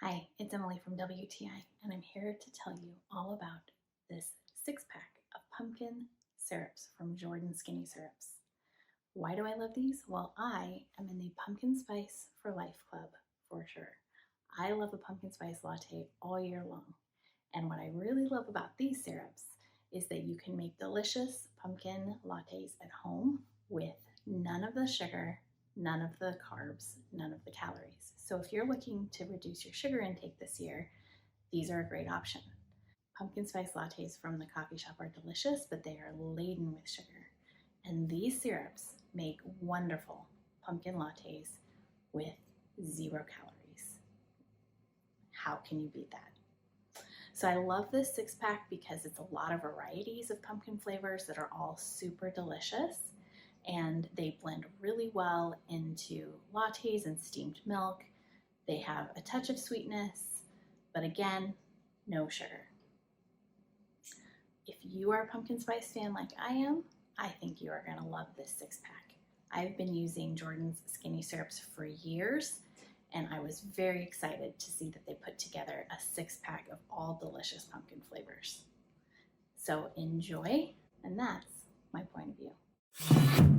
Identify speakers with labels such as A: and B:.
A: Hi, it's Emily from WTI, and I'm here to tell you all about this 6-pack of pumpkin syrups from Jordan Skinny Syrups. Why do I love these? Well, I am in the Pumpkin Spice for Life Club for sure. I love a pumpkin spice latte all year long. And what I really love about these syrups is that you can make delicious pumpkin lattes at home with none of the sugar, none of the carbs, none of the calories. So if you're looking to reduce your sugar intake this year, these are a great option. Pumpkin spice lattes from the coffee shop are delicious, but they are laden with sugar. And these syrups make wonderful pumpkin lattes with 0 calories. How can you beat that? So I love this 6-pack because it's a lot of varieties of pumpkin flavors that are all super delicious, and they blend really well into lattes and steamed milk. They have a touch of sweetness, but again, no sugar. If you are a pumpkin spice fan like I am, I think you are going to love this 6-pack. I've been using Jordan's Skinny Syrups for years, and I was very excited to see that they put together a 6-pack of all delicious pumpkin flavors. So enjoy, and that's my point of view.